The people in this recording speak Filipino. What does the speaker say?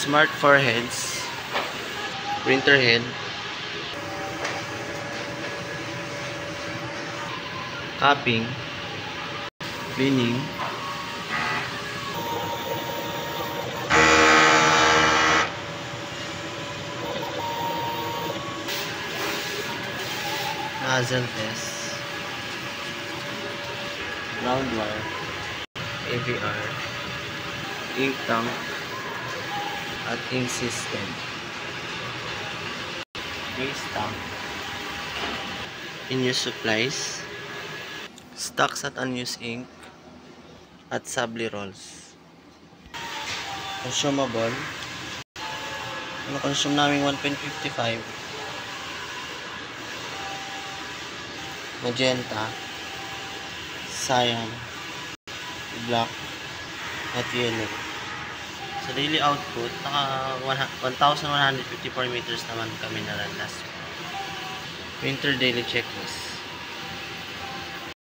Smart foreheads, printer head, capping, cleaning, nozzle test, ground wire, AVR, ink tank, at ink system, base tank, in-use supplies, stocks at unused ink, at sabli rolls. Consumable, consume namin 1.55, magenta, cyan, black, at yellow. Sa daily output, naka 1,154 meters naman kami na last winter daily checklist.